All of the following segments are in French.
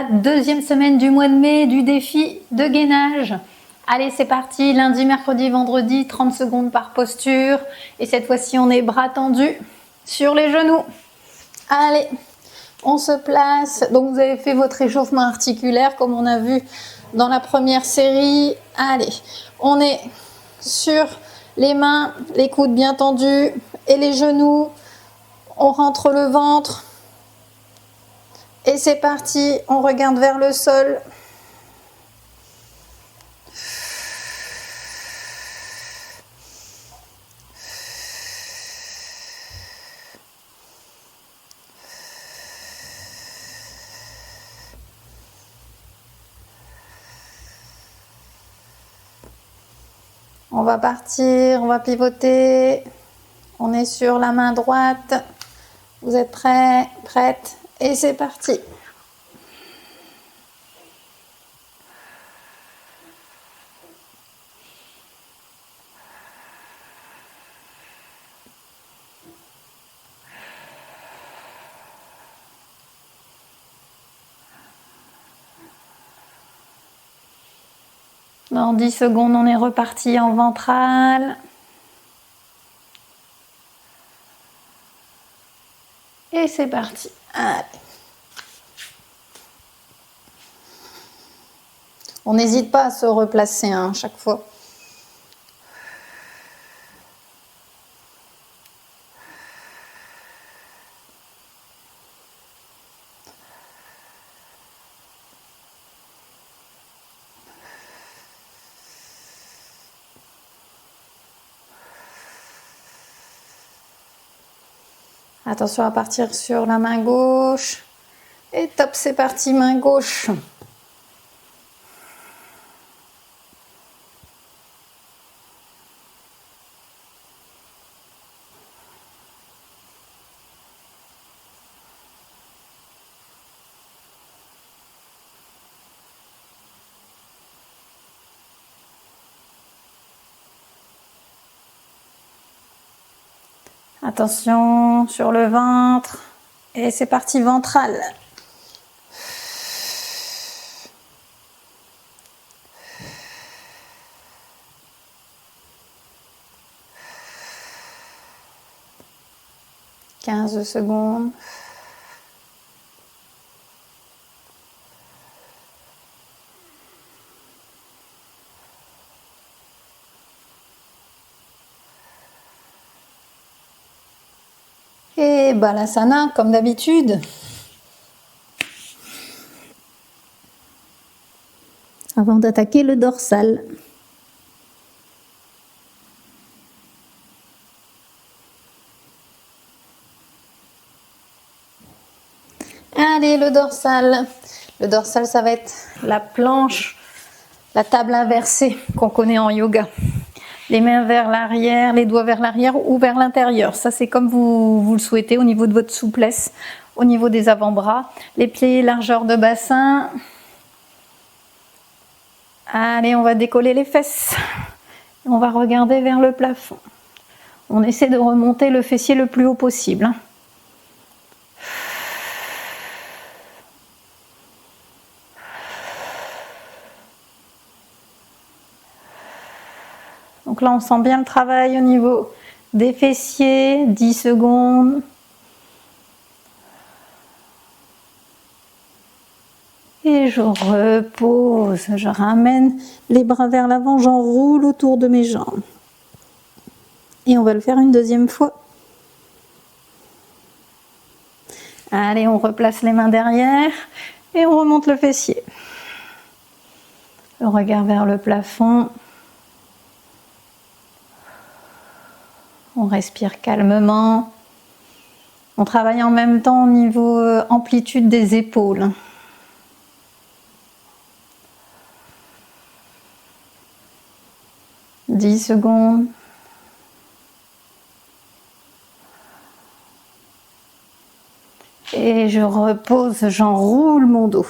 Deuxième semaine du mois de mai du défi de gainage. Allez, c'est parti, lundi, mercredi, vendredi, 30 secondes par posture. Et cette fois-ci, on est bras tendus sur les genoux. Allez, on se place. Donc, vous avez fait votre échauffement articulaire comme on a vu dans la première série. Allez, on est sur les mains, les coudes bien tendus et les genoux. On rentre le ventre. Et c'est parti, on regarde vers le sol. On va partir, on va pivoter. On est sur la main droite. Vous êtes prêts, prêtes? Et c'est parti. Dans 10 secondes, on est reparti en ventral. Et c'est parti. Allez. On n'hésite pas à se replacer chaque fois. Attention à partir sur la main gauche. Et top, c'est parti, main gauche. Attention sur le ventre. Et c'est parti, ventral. « 15 secondes. Et Balasana, comme d'habitude. Avant d'attaquer le dorsal. Allez, le dorsal. Le dorsal, ça va être la planche, la table inversée qu'on connaît en yoga. Les mains vers l'arrière, les doigts vers l'arrière ou vers l'intérieur. Ça, c'est comme vous le souhaitez au niveau de votre souplesse, au niveau des avant-bras. Les pieds, largeur de bassin. Allez, on va décoller les fesses. On va regarder vers le plafond. On essaie de remonter le fessier le plus haut possible. Donc là, on sent bien le travail au niveau des fessiers, 10 secondes. Et je repose, je ramène les bras vers l'avant, j'enroule autour de mes jambes. Et on va le faire une deuxième fois. Allez, on replace les mains derrière et on remonte le fessier. Le regard vers le plafond. On respire calmement. On travaille en même temps au niveau amplitude des épaules. « 10 secondes. Et je repose, j'enroule mon dos.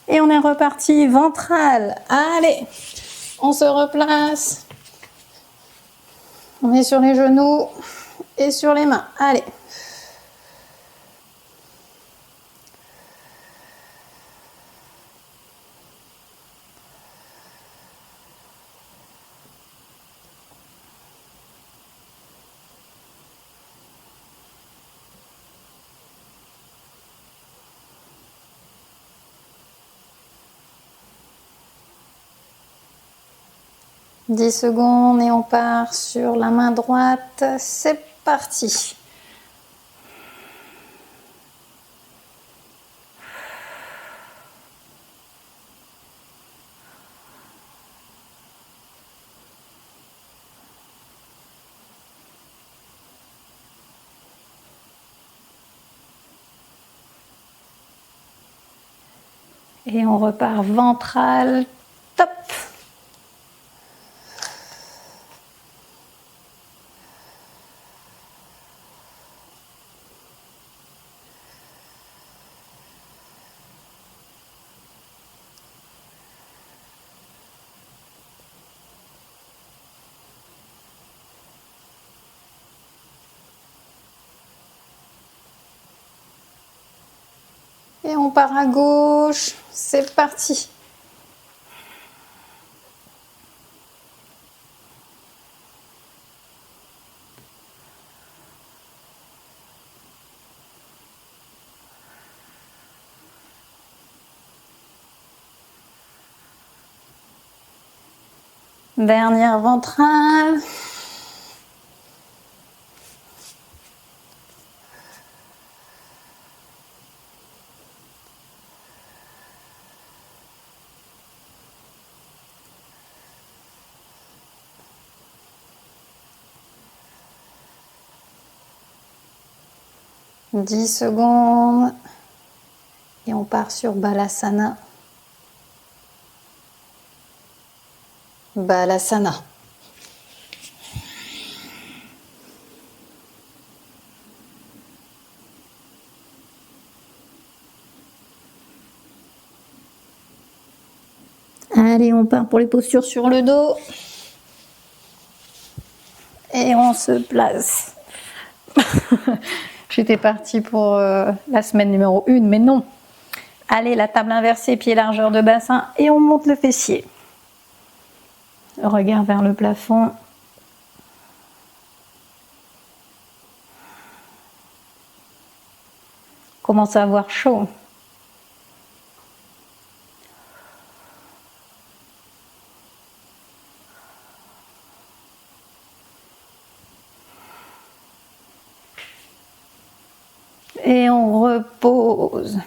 Et on est reparti, ventral. Allez, on se replace. On est sur les genoux et sur les mains. Allez. « 10 secondes et on part sur la main droite. C'est parti. Et on repart ventral. Top. Et on part à gauche. C'est parti. Dernière ventrale. « 10 secondes. Et on part sur Balasana. Balasana. Allez, on part pour les postures sur le dos. Et on se place. J'étais partie pour la semaine numéro 1, mais non. Allez, la table inversée, pied largeur de bassin, et on monte le fessier. Regard vers le plafond. Commence à avoir chaud. Et on repose.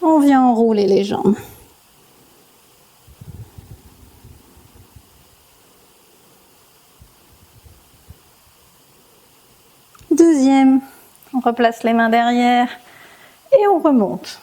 On vient enrouler les jambes. Deuxième, on replace les mains derrière et on remonte.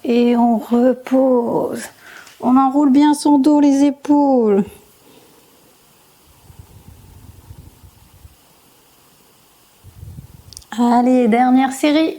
Et on repose. On enroule bien son dos, les épaules. Allez, dernière série.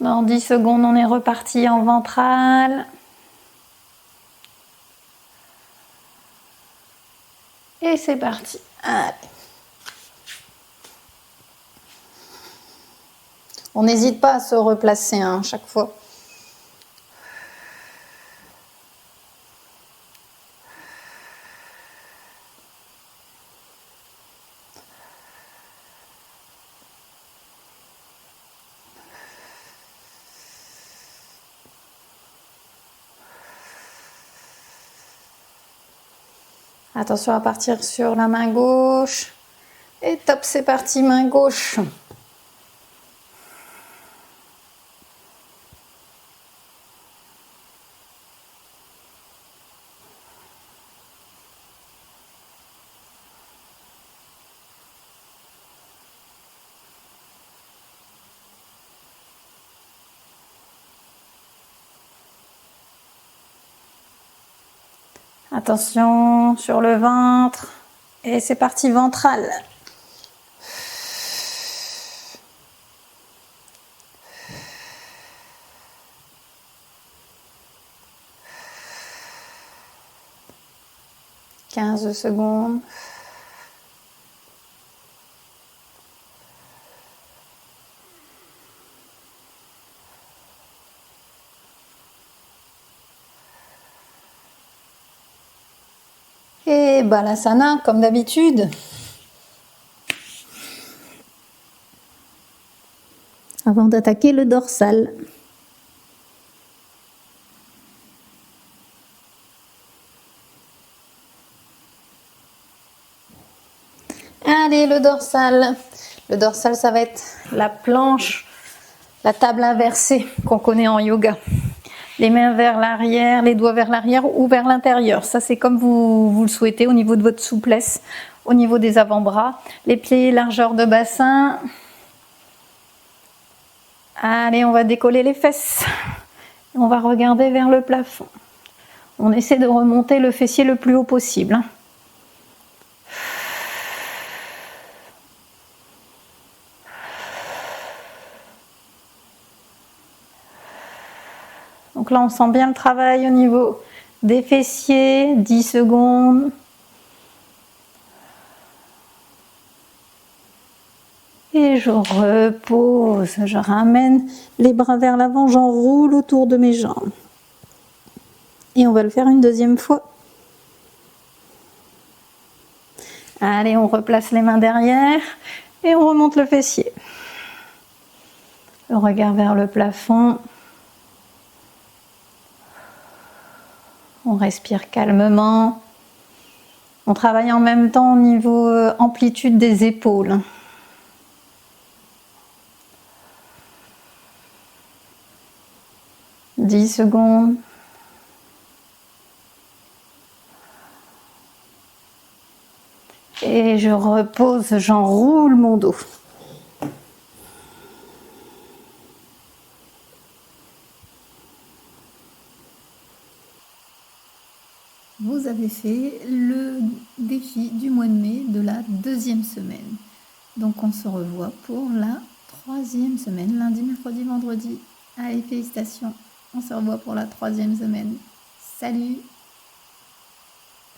Dans 10 secondes, on est reparti en ventrale. Et c'est parti. Allez. On n'hésite pas à se replacer chaque fois. Attention à partir sur la main gauche. Et top, c'est parti, main gauche. Attention sur le ventre. Et c'est parti, ventral. « 15 secondes. Et Balasana, comme d'habitude. Avant d'attaquer le dorsal. Allez, le dorsal. Le dorsal, ça va être la planche, la table inversée qu'on connaît en yoga. Les mains vers l'arrière, les doigts vers l'arrière ou vers l'intérieur. Ça, c'est comme vous le souhaitez au niveau de votre souplesse, au niveau des avant-bras. Les pieds, largeur de bassin. Allez, on va décoller les fesses. On va regarder vers le plafond. On essaie de remonter le fessier le plus haut possible. Donc là, on sent bien le travail au niveau des fessiers. 10 secondes. Et je repose. Je ramène les bras vers l'avant. J'enroule autour de mes jambes. Et on va le faire une deuxième fois. Allez, on replace les mains derrière. Et on remonte le fessier. Le regard vers le plafond. On respire calmement. On travaille en même temps au niveau amplitude des épaules. « 10 secondes. Et je repose, j'enroule mon dos. Vous avez fait le défi du mois de mai de la 2e semaine. Donc on se revoit pour la 3e semaine, lundi, mercredi, vendredi. Allez, félicitations. On se revoit pour la 3e semaine. Salut!